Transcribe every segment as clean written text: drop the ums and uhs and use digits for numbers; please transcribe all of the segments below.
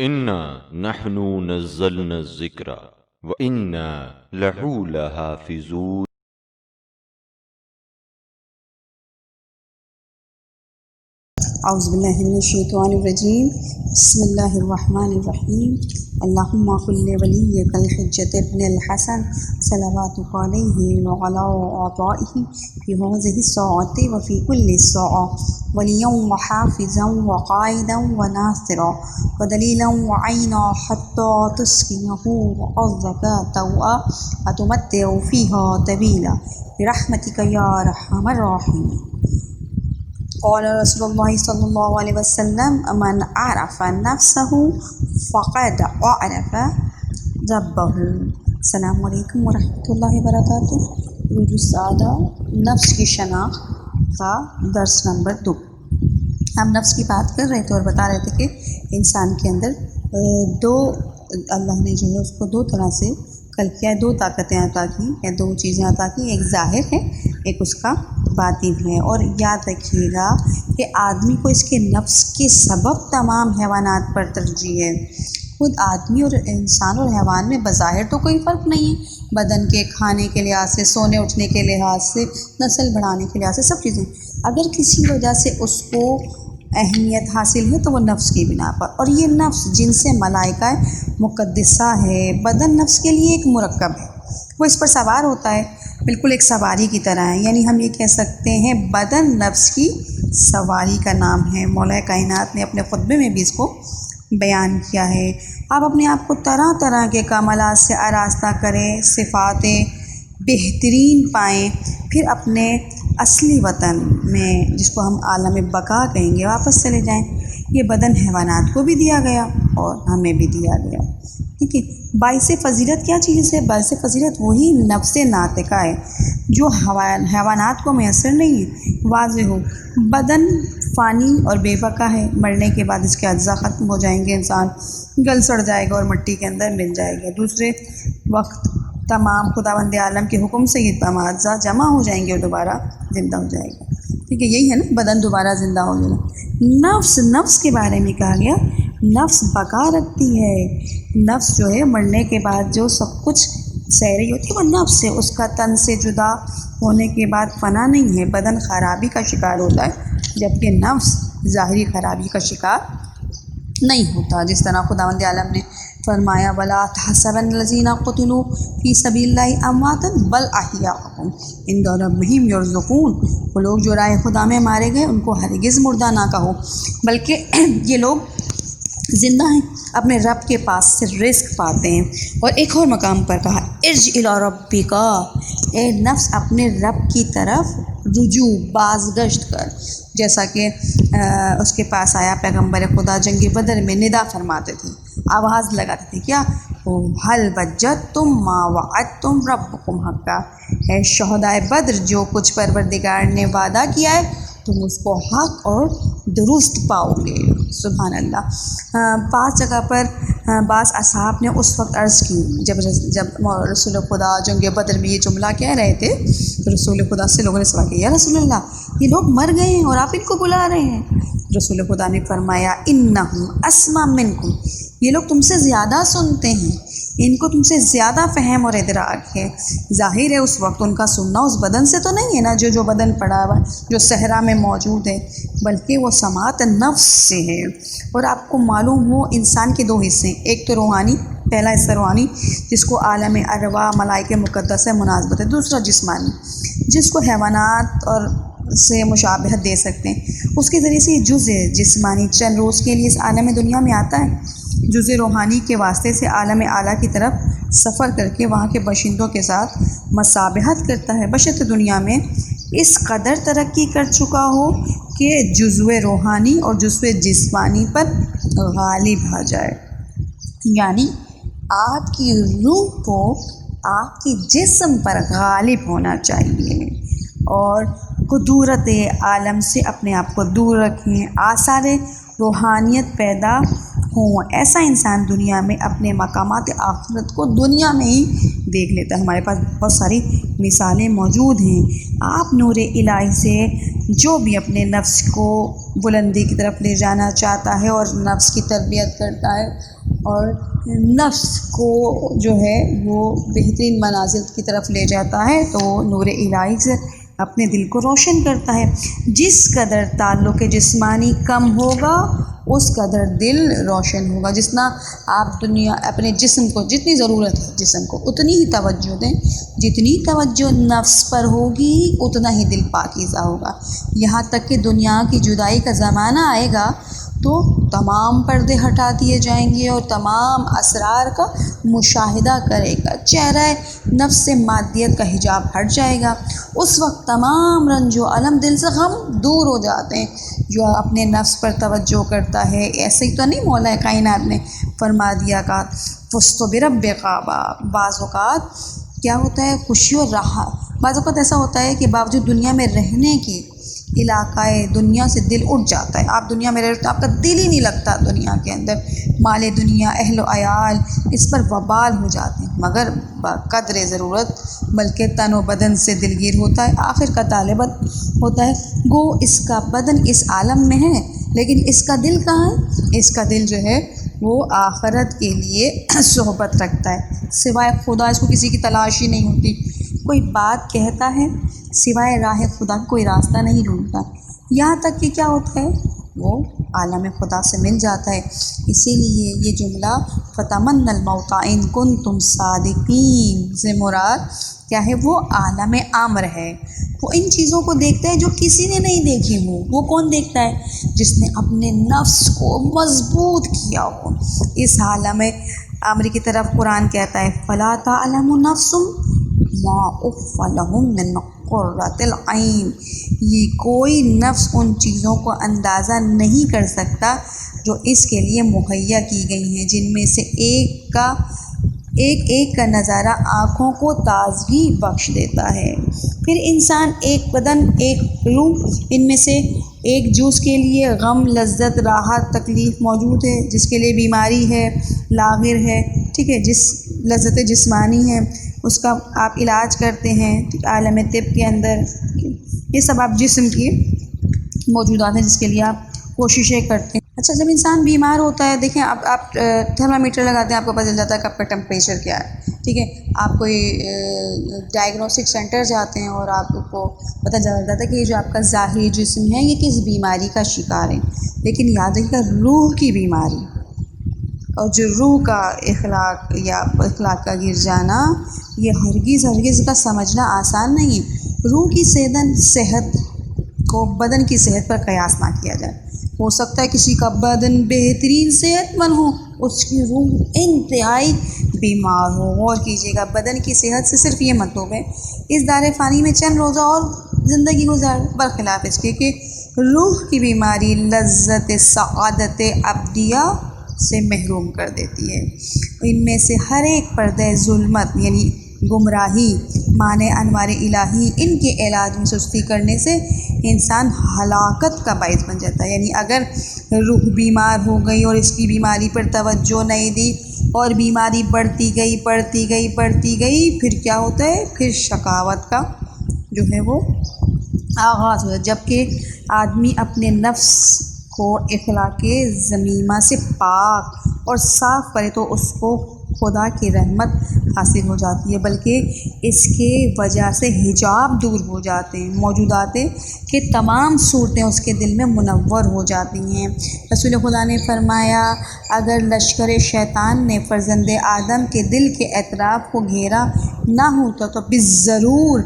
انا نحن نزلنا الذکر وانا لہو لحافظون۔ اعوذ باللہ من الشیطان الرجیم، بسم اللہ الرحمن الرحیم۔ اللہم قل ولیک الحجۃ ابن الحسن صلواتک علیہ وعلی آبائہ فی ہذہ الساعۃ وفی کل ساعۃ ولییا وحافظا وقائدا وناصرا ودلیلا وعینا حتی تسکنہ وارضک طوعا وتمتع فیہا طویلا برحمتک یا ارحم الراحمین۔ قال رسول اللہ صلی اللہ علیہ وسلم من عرف نفسہ فقد عرف ربہ۔ السلام علیکم ورحمۃ اللہ وبرکاتہ۔ اردو سادہ نفس کی شناخت کا درس نمبر 2۔ ہم نفس کی بات کر رہے تھے اور بتا رہے تھے کہ انسان کے اندر اللہ نے جو ہے اس کو دو طرح سے خلق کیا ہے، دو طاقتیں عطا کی یا دو چیزیں عطا کی، ایک ظاہر ہے ایک اس کا باطن ہے۔ اور یاد رکھیے گا کہ آدمی کو اس کے نفس کے سبب تمام حیوانات پر ترجیح ہے۔ خود آدمی اور انسان اور حیوان میں بظاہر تو کوئی فرق نہیں ہے، بدن کے کھانے کے لحاظ سے، سونے اٹھنے کے لحاظ سے، نسل بڑھانے کے لحاظ سے، سب چیزیں۔ اگر کسی وجہ سے اس کو اہمیت حاصل ہے تو وہ نفس کی بنا پر، اور یہ نفس جن سے ملائکہ مقدسہ ہے، بدن نفس کے لیے ایک مرکب ہے، وہ اس پر سوار ہوتا ہے، بالکل ایک سواری کی طرح ہے۔ یعنی ہم یہ کہہ سکتے ہیں بدن نفس کی سواری کا نام ہے۔ مولا کائنات نے اپنے خطبے میں بھی اس کو بیان کیا ہے۔ آپ اپنے آپ کو طرح طرح کے کمالات سے آراستہ کریں، صفاتیں بہترین پائیں، پھر اپنے اصلی وطن میں جس کو ہم عالم بقا کہیں گے واپس چلے جائیں۔ یہ بدن حیوانات کو بھی دیا گیا اور ہمیں بھی دیا گیا، ٹھیک ہے۔ باعث فضیلت کیا چیز ہے؟ باعث فضیلت وہی نفس ناطقہ ہے جو حیوانات کو میسر نہیں ہے۔ واضح ہو، بدن فانی اور بے بقا ہے، مرنے کے بعد اس کے اجزاء ختم ہو جائیں گے، انسان گل سڑ جائے گا اور مٹی کے اندر مل جائے گا۔ دوسرے وقت تمام خداوند عالم کے حکم سے یہ تمام اجزاء جمع ہو جائیں گے اور دوبارہ زندہ ہو جائے گا، ٹھیک ہے۔ یہی ہے نا، بدن دوبارہ زندہ ہو گیا۔ نفس کے بارے میں کہا گیا نفس بقا رکھتی ہے۔ نفس جو ہے مرنے کے بعد جو سب کچھ سہ رہی ہوتی ہے وہ نفس ہے، اس کا تن سے جدا ہونے کے بعد فنا نہیں ہے۔ بدن خرابی کا شکار ہوتا ہے جبکہ نفس ظاہری خرابی کا شکار نہیں ہوتا، جس طرح خداوند عالم نے فرمایا وَلَا تَحْسَبَنَّ الَّذِينَ قُتِلُوا فِي سَبِيلِ اللَّهِ أَمْوَاتًا بَلْ أَحْيَاءٌ عِندَ رَبِّهِمْ يُرْزَقُونَ۔ وہ لوگ جو راہ خدا میں مارے گئے ان کو ہرگز مردہ نہ کہو، بلکہ یہ لوگ زندہ ہیں، اپنے رب کے پاس سے رزق پاتے ہیں۔ اور ایک اور مقام پر کہا ارجع الی ربک، اے نفس اپنے رب کی طرف رجوع بازگشت کر، جیسا کہ اس کے پاس آیا پیغمبر خدا جنگ بدر میں ندا فرماتے تھے، آواز لگاتے تھے، کیا حل وجدتم ما وعدتم ربکم حقا، اے شہدائے بدر جو کچھ پروردگار نے وعدہ کیا ہے تم اس کو حق اور درست پاؤ گے۔ سبحان اللہ۔ بعض جگہ پر بعض اصحاب نے اس وقت عرض کی جب رسول خدا جنگ بدر میں یہ جملہ کہہ رہے تھے تو رسول خدا سے لوگوں نے سوال کیا یا رسول اللہ یہ لوگ مر گئے ہیں اور آپ ان کو بلا رہے ہیں؟ رسول خدا نے فرمایا انہم اسمع منکم، یہ لوگ تم سے زیادہ سنتے ہیں، ان کو تم سے زیادہ فہم اور ادراک ہے۔ ظاہر ہے اس وقت ان کا سننا اس بدن سے تو نہیں ہے نا، جو بدن پڑا ہوا جو صحرا میں موجود ہے، بلکہ وہ سماعت نفس سے ہے۔ اور آپ کو معلوم ہو انسان کے دو حصے ہیں، ایک تو روحانی، پہلا حصہ روحانی جس کو عالم ارواح ملائکہ مقدس سے مناسبت ہے، دوسرا جسمانی جس کو حیوانات اور سے مشابہت دے سکتے ہیں۔ اس کے ذریعے سے یہ جز ہے جسمانی، چند روز کے لیے اس عالم دنیا میں آتا ہے، جز روحانی کے واسطے سے عالم اعلیٰ کی طرف سفر کر کے وہاں کے باشندوں کے ساتھ مصابحت کرتا ہے، بشرط دنیا میں اس قدر ترقی کر چکا ہو کہ جزو روحانی اور جزو جسمانی پر غالب آ جائے۔ یعنی آپ کی روح کو آپ کی جسم پر غالب ہونا چاہیے اور قدرت عالم سے اپنے آپ کو دور رکھیں، آثار روحانیت پیدا ہوں۔ ایسا انسان دنیا میں اپنے مقامات آخرت کو دنیا میں ہی دیکھ لیتا ہے۔ ہمارے پاس بہت ساری مثالیں موجود ہیں۔ آپ نور الہی سے جو بھی اپنے نفس کو بلندی کی طرف لے جانا چاہتا ہے اور نفس کی تربیت کرتا ہے اور نفس کو جو ہے وہ بہترین منازل کی طرف لے جاتا ہے، تو نور الہی سے اپنے دل کو روشن کرتا ہے۔ جس قدر تعلق جسمانی کم ہوگا اس قدر دل روشن ہوگا۔ جتنا آپ اپنے جسم کو جتنی ضرورت ہے جسم کو اتنی ہی توجہ دیں، جتنی توجہ نفس پر ہوگی اتنا ہی دل پاکیزہ ہوگا۔ یہاں تک کہ دنیا کی جدائی کا زمانہ آئے گا تو تمام پردے ہٹا دیے جائیں گے اور تمام اسرار کا مشاہدہ کرے گا، چہرہ نفس سے مادیت کا حجاب ہٹ جائے گا۔ اس وقت تمام رنج و الم دل سے غم دور ہو جاتے ہیں۔ جو اپنے نفس پر توجہ کرتا ہے، ایسے ہی تو نہیں مولا کائنات نے فرما دیا کہ فزت برب کعبہ، بعض اوقات کیا ہوتا ہے خوشی اور راحت، بعض اوقات ایسا ہوتا ہے کہ باوجود دنیا میں رہنے کے علاقہ دنیا سے دل اٹھ جاتا ہے۔ آپ دنیا میں رہتے آپ کا دل ہی نہیں لگتا دنیا کے اندر، مال دنیا، اہل و عیال اس پر وبال ہو جاتے ہیں، مگر بقدر ضرورت بلکہ تن و بدن سے دلگیر ہوتا ہے، آخر کا طالبت ہوتا ہے۔ گو اس کا بدن اس عالم میں ہے لیکن اس کا دل کہاں ہے؟ اس کا دل جو ہے وہ آخرت کے لیے صحبت رکھتا ہے، سوائے خدا اس کو کسی کی تلاش ہی نہیں ہوتی۔ کوئی بات کہتا ہے سوائے راہ خدا کوئی راستہ نہیں ڈھونڈتا، یہاں تک کہ کیا ہوتا ہے وہ عالم خدا سے مل جاتا ہے۔ اسی لیے یہ جملہ فتمن الموت ان کنتم صادقین سے مراد کیا ہے؟ وہ عالم امر ہے، وہ ان چیزوں کو دیکھتا ہے جو کسی نے نہیں دیکھی ہو۔ وہ کون دیکھتا ہے؟ جس نے اپنے نفس کو مضبوط کیا ہو۔ اس عالم امر کی طرف قرآن کہتا ہے فلا تعلم نفس ما اخفی لهم من قرۃ العین، یہ کوئی نفس ان چیزوں کو اندازہ نہیں کر سکتا جو اس کے لیے مہیا کی گئی ہیں، جن میں سے ایک کا نظارہ آنکھوں کو تازگی بخش دیتا ہے۔ پھر انسان ایک بدن ایک روح، ان میں سے ایک جو اس کے لیے غم، لذت، راحت، تکلیف موجود ہے، جس کے لیے بیماری ہے، لاغر ہے، ٹھیک ہے، جس لذت جسمانی ہے اس کا آپ علاج کرتے ہیں عالم طب کے اندر، یہ سب آپ جسم کی موجودات ہیں جس کے لیے آپ کوششیں کرتے ہیں۔ اچھا، جب انسان بیمار ہوتا ہے، دیکھیں آپ تھرما میٹر لگاتے ہیں، آپ کو پتہ چل جاتا ہے کہ آپ کا ٹمپریچر کیا ہے، ٹھیک ہے۔ آپ کوئی ڈائگنوسٹک سینٹر جاتے ہیں اور آپ کو پتہ چل جاتا ہے کہ یہ جو آپ کا ظاہری جسم ہے یہ کس بیماری کا شکار ہے، لیکن یاد رکھیے گا روح کی بیماری اور جو روح کا اخلاق کا گر جانا، یہ ہرگز کا سمجھنا آسان نہیں ہے۔ روح کی صحت کو بدن کی صحت پر قیاس نہ کیا جائے۔ ہو سکتا ہے کسی کا بدن بہترین صحت مند ہو، اس کی روح انتہائی بیمار ہو۔ غور کیجیے گا، بدن کی صحت سے صرف یہ مطلب ہے اس دار فانی میں چند روزہ اور زندگی گزار، برخلاف اس کے کہ روح کی بیماری لذت سعادت ابدیہ سے محروم کر دیتی ہے۔ ان میں سے ہر ایک پردہ ظلمت یعنی گمراہی، معنی انوار الہی، ان کے علاج میں سستی کرنے سے انسان ہلاکت کا باعث بن جاتا ہے۔ یعنی اگر روح بیمار ہو گئی اور اس کی بیماری پر توجہ نہیں دی اور بیماری بڑھتی گئی، پھر کیا ہوتا ہے؟ پھر شقاوت کا جو ہے وہ آغاز ہوتا ہے۔ جبکہ آدمی اپنے نفس کو اخلاق ذمیمہ سے پاک اور صاف کرے تو اس کو خدا کی رحمت حاصل ہو جاتی ہے، بلکہ اس کے وجہ سے حجاب دور ہو جاتے ہیں، موجودات کہ تمام صورتیں اس کے دل میں منور ہو جاتی ہیں۔ رسول خدا نے فرمایا اگر لشکر شیطان نے فرزند آدم کے دل کے اطراف کو گھیرا نہ ہوتا تو بالضرور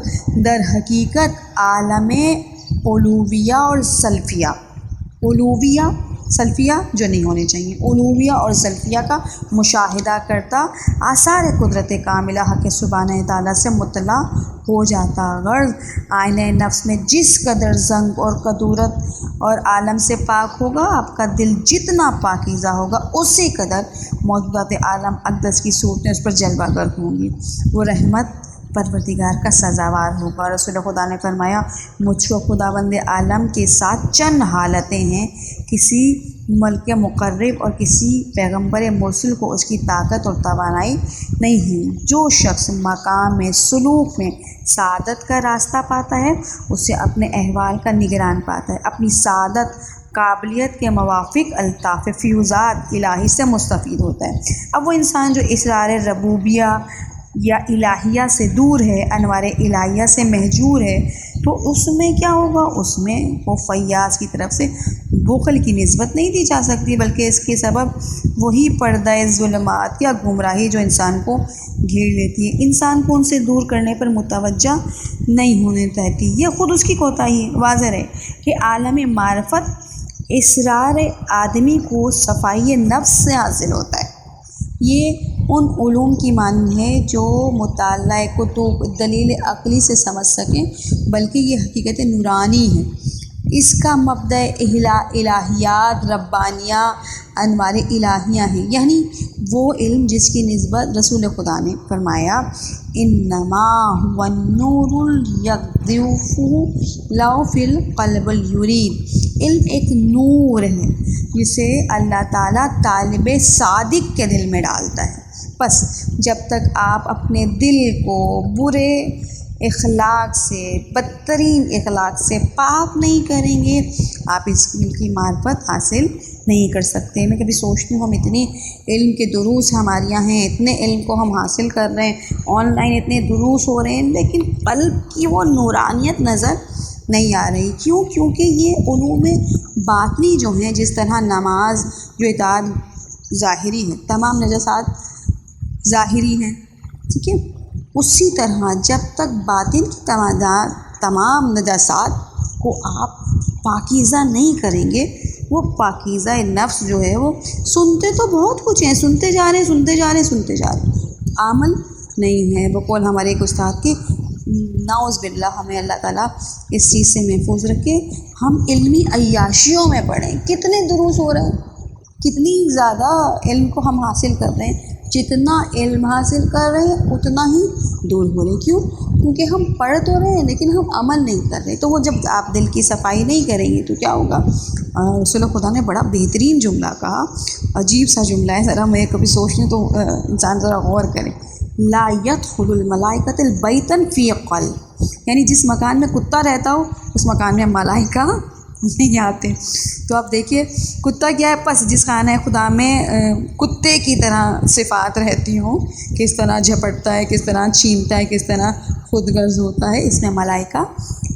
در حقیقت عالم علویہ اور سلفیہ جو نہیں ہونے چاہیے، علویہ اور سلفیہ کا مشاہدہ کرتا، آثار قدرت کاملہ حق سبحانہ تعالیٰ سے مطلع ہو جاتا۔ غرض آئینہ نفس میں جس قدر زنگ اور کدورت اور عالم سے پاک ہوگا، آپ کا دل جتنا پاکیزہ ہوگا اسی قدر موجودات عالم اقدس کی صورتیں اس پر جلوہ گر ہوں گی، وہ رحمت پروردگار کا سزاوار ہوگا۔ رسول خدا نے فرمایا مجھ کو خداوند عالم کے ساتھ چند حالتیں ہیں، کسی ملک مقرب اور کسی پیغمبر مرسل کو اس کی طاقت اور توانائی نہیں ہے۔ جو شخص مقام میں سلوک میں سعادت کا راستہ پاتا ہے اسے اپنے احوال کا نگران پاتا ہے، اپنی سعادت قابلیت کے موافق الطاف فیوزات الہی سے مستفید ہوتا ہے۔ اب وہ انسان جو اسرار ربوبیہ یا الہیہ سے دور ہے، انوار الہیہ سے محجور ہے، تو اس میں کیا ہوگا؟ اس میں وہ فیاض کی طرف سے بخل کی نسبت نہیں دی جا سکتی، بلکہ اس کے سبب وہی پردہ ظلمات یا گمراہی جو انسان کو گھیر لیتی ہے، انسان کو ان سے دور کرنے پر متوجہ نہیں ہونے دیتی۔ یہ خود اس کی کوتاہی واضح ہے کہ عالم معرفت اسرار آدمی کو صفائی نفس سے حاصل ہوتا ہے۔ یہ ان علوم کی معنی ہے جو مطالعہ کتب دلیل عقلی سے سمجھ سکیں، بلکہ یہ حقیقت نورانی ہے۔ اس کا مبدأ الہیات ربانیہ انوار الہیہ ہیں، یعنی وہ علم جس کی نسبت رسول خدا نے فرمایا انما هو النور یقذف لو فی القلب الیرید۔ علم ایک نور ہے جسے اللہ تعالیٰ طالب صادق کے دل میں ڈالتا ہے۔ بس جب تک آپ اپنے دل کو برے اخلاق سے، بدترین اخلاق سے پاک نہیں کریں گے، آپ اس علم کی معرفت حاصل نہیں کر سکتے۔ میں کبھی سوچتی ہوں ہم اتنے علم کے دروس ہمارے یہاں ہیں، اتنے علم کو ہم حاصل کر رہے ہیں، آن لائن اتنے دروس ہو رہے ہیں، لیکن قلب کی وہ نورانیت نظر نہیں آ رہی۔ کیوں؟ کیونکہ یہ علوم باطنی جو ہیں، جس طرح نماز جو اطاعت ظاہری ہے، تمام نجاسات ظاہری ہیں، ٹھیک ہے، اسی طرح جب تک باطن کی تمام نجاسات کو آپ پاکیزہ نہیں کریں گے، وہ پاکیزہ نفس جو ہے وہ سنتے تو بہت کچھ ہیں، سنتے جا رہے ہیں، عمل نہیں ہے۔ بقول ہمارے ایک استاد کے، نعوذ باللہ ہمیں اللہ تعالیٰ اس چیز سے محفوظ رکھے، ہم علمی عیاشیوں میں پڑھیں۔ کتنے دروس ہو رہے ہیں، کتنی زیادہ علم کو ہم حاصل کر رہے ہیں، جتنا علم حاصل کر رہے ہیں اتنا ہی دور ہو رہے ہیں۔ کیوں؟ کیونکہ ہم پڑھ تو رہے ہیں لیکن ہم عمل نہیں کر رہے۔ تو وہ جب آپ دل کی صفائی نہیں کریں گے تو کیا ہوگا؟ رسول خدا نے بڑا بہترین جملہ کہا، عجیب سا جملہ ہے، ذرا میں کبھی سوچنے تو انسان ذرا غور کرے۔ لا يدخل الملائکۃ البیت فی قلب، یعنی جس مکان میں کتا رہتا ہو اس مکان میں ملائکہ نہیں آتے۔ تو آپ دیکھیے کتا کیا ہے، پس جس خانہ خدا میں کتے کی طرح صفات رہتی ہوں، کس طرح جھپٹتا ہے، کس طرح چھینتا ہے، کس طرح خود غرض ہوتا ہے، اس میں ملائکہ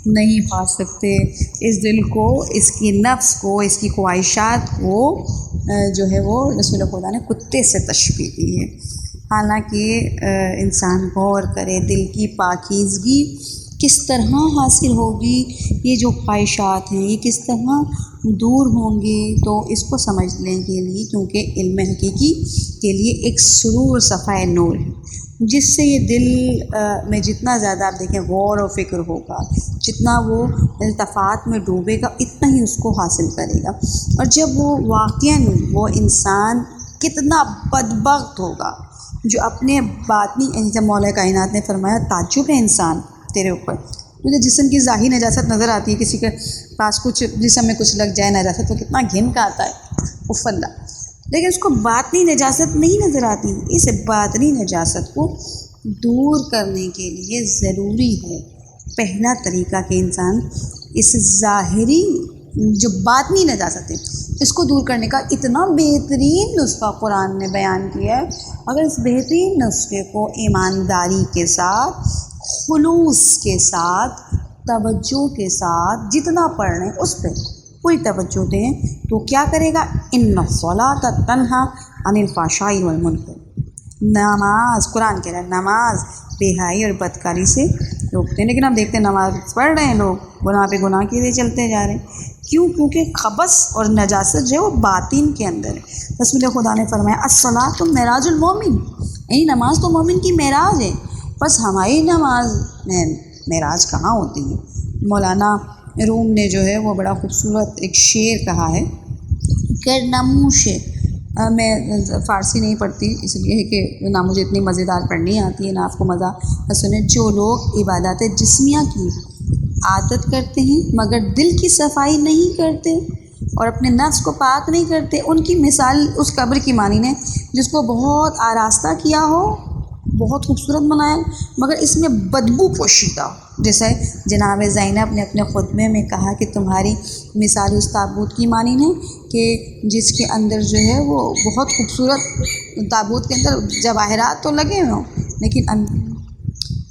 نہیں پا سکتے۔ اس دل کو، اس کی نفس کو، اس کی خواہشات کو جو ہے وہ رسول خدا نے کتے سے تشبیہ دی ہے۔ حالانکہ انسان غور کرے دل کی پاکیزگی کس طرح حاصل ہوگی، یہ جو خواہشات ہیں یہ کس طرح دور ہوں گے، تو اس کو سمجھنے کے لیے، کیونکہ علم حقیقی کے لیے ایک سرور صفائے نور ہے، جس سے یہ دل میں جتنا زیادہ آپ دیکھیں غور و فکر ہوگا، جتنا وہ التفات میں ڈوبے گا، اتنا ہی اس کو حاصل کرے گا۔ اور جب وہ واقعاً وہ انسان کتنا بدبخت ہوگا جو اپنے باطنی، جیسے مولا کائنات نے فرمایا تعجب ہے انسان تیرے اوپر، مجھے جسم کی ظاہری نجاست نظر آتی ہے، کسی کے پاس کچھ جسم میں کچھ لگ جائے نجاست تو کتنا گھن کا آتا ہے، اف اللہ، لیکن اس کو باطنی نجاست نہیں نظر آتی۔ اس باطنی نجاست کو دور کرنے کے لیے ضروری ہے پہلا طریقہ کہ انسان اس ظاہری جو باطنی نجاست ہے اس کو دور کرنے کا اتنا بہترین نسخہ قرآن نے بیان کیا ہے۔ اگر اس بہترین نسخے کو ایمانداری کے ساتھ، خلوص کے ساتھ، توجہ کے ساتھ جتنا پڑھ رہے ہیں اس پہ پوری توجہ دیں تو کیا کرے گا؟ ان الصلاۃ تنہی عن الفحشاء والمنکر، نماز، قرآن کہہ رہا ہے نماز بے حیائی اور بدکاری سے روکتے ہیں، لیکن ہم دیکھتے ہیں نماز پڑھ رہے ہیں لوگ گناہ پہ گناہ کیے چلتے جا رہے ہیں۔ کیوں؟ کیونکہ خبث اور نجاست جو ہے وہ باطن کے اندر ہے۔ رسول خدا نے فرمایا الصلاۃ معراج المومن، یعنی نماز تو مومن کی معراج ہے، بس ہماری نماز میں معراج کہاں ہوتی ہے؟ مولانا روم نے جو ہے وہ بڑا خوبصورت ایک شعر کہا ہے کہ نموش، میں فارسی نہیں پڑھتی اس لیے کہ نہ مجھے اتنی مزیدار پڑھنی آتی ہے نہ آپ کو مزہ سنیں، جو لوگ عبادات جسمیہ کی عادت کرتے ہیں مگر دل کی صفائی نہیں کرتے، اور اپنے نفس کو پاک نہیں کرتے، ان کی مثال اس قبر کی مانند ہے جس کو بہت آراستہ کیا ہو، بہت خوبصورت بنایا، مگر اس میں بدبو پوشیدہ ہو۔ جیسے جناب زینب نے اپنے خطبے میں کہا کہ تمہاری مثال اس تابوت کی مانند ہے کہ جس کے اندر جو ہے وہ بہت خوبصورت، تابوت کے اندر جواہرات تو لگے ہوئے ہوں لیکن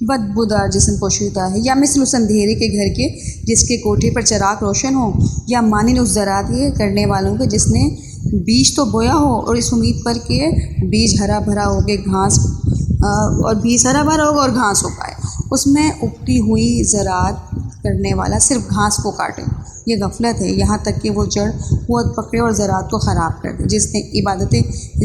بدبودار جسم پوشیدہ ہے، یا مثل اس اندھیرے کے گھر کے جس کے کوٹھے پر چراغ روشن ہو، یا مانند اس زراعت کرنے والوں کے جس نے بیج تو بویا ہو اور اس امید پر کہ بیج ہرا بھرا ہو کے گھاس اور بیج ہرا بھرا ہوگا اور گھاس ہو پائے، اس میں اگتی ہوئی زراعت کرنے والا صرف گھاس کو کاٹے، یہ غفلت ہے، یہاں تک کہ وہ جڑ قوت پکڑے اور زراعت کو خراب کر دے۔ جس نے عبادت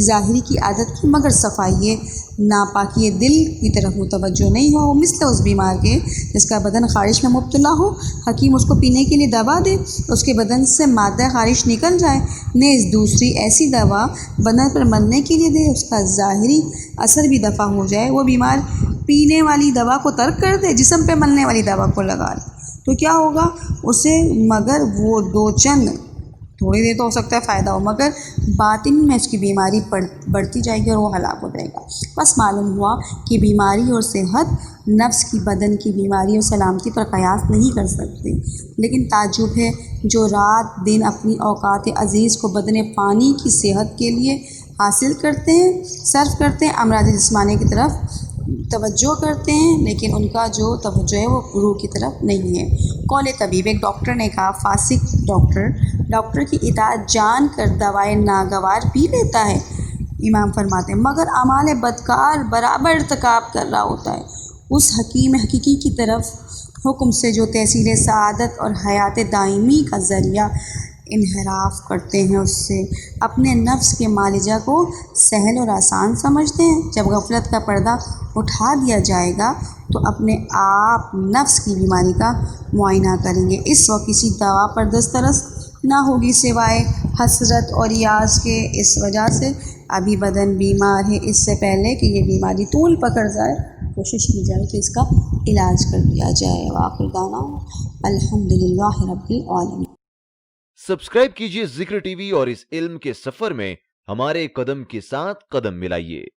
ظاہری کی عادت کی مگر صفائی ناپاکی دل کی طرف متوجہ نہیں ہو، مثل اس بیمار کے جس کا بدن خارش میں مبتلا ہو، حکیم اس کو پینے کے لیے دوا دے، اس کے بدن سے مادہ خارش نکل جائے، نیز دوسری ایسی دوا بدن پر ملنے کے لیے دے، اس کا ظاہری اثر بھی دفع ہو جائے، وہ بیمار پینے والی دوا کو ترک کر دے، جسم پہ ملنے والی دوا کو لگا لے، تو کیا ہوگا اسے؟ مگر وہ دو چند تھوڑی دیر تو ہو سکتا ہے فائدہ ہو، مگر باطن میں اس کی بیماری بڑھتی جائے گی اور وہ ہلاک ہو جائے گا۔ بس معلوم ہوا کہ بیماری اور صحت نفس کی بدن کی بیماری اور سلامتی پر قیاس نہیں کر سکتے، لیکن تعجب ہے جو رات دن اپنی اوقات عزیز کو بدن پانی کی صحت کے لیے حاصل کرتے ہیں، صرف کرتے ہیں، امراض جسمانی کی طرف توجہ کرتے ہیں، لیکن ان کا جو توجہ ہے وہ روح کی طرف نہیں ہے۔ قول طبیب، ایک ڈاکٹر نے کہا فاسق ڈاکٹر کی اطاعت جان کر دوائے ناگوار پی لیتا ہے، امام فرماتے ہیں، مگر اعمال بدکار برابر ارتکاب کر رہا ہوتا ہے اس حکیم حقیقی کی طرف حکم سے جو تحصیل سعادت اور حیات دائمی کا ذریعہ انحراف کرتے ہیں، اس سے اپنے نفس کے معالجہ کو سہل اور آسان سمجھتے ہیں۔ جب غفلت کا پردہ اٹھا دیا جائے گا تو اپنے آپ نفس کی بیماری کا معائنہ کریں گے، اس وقت کسی دوا پر دسترس نہ ہوگی سوائے حسرت اور یاس کے۔ اس وجہ سے ابھی بدن بیمار ہے، اس سے پہلے کہ یہ بیماری طول پکڑ جائے کوشش کی جائے کہ اس کا علاج کر دیا جائے۔ وآخر دعوانا الحمدللہ رب العالمین۔ سبسکرائب کیجئے ذکر ٹی وی اور اس علم کے سفر میں ہمارے قدم کے ساتھ قدم ملائیے۔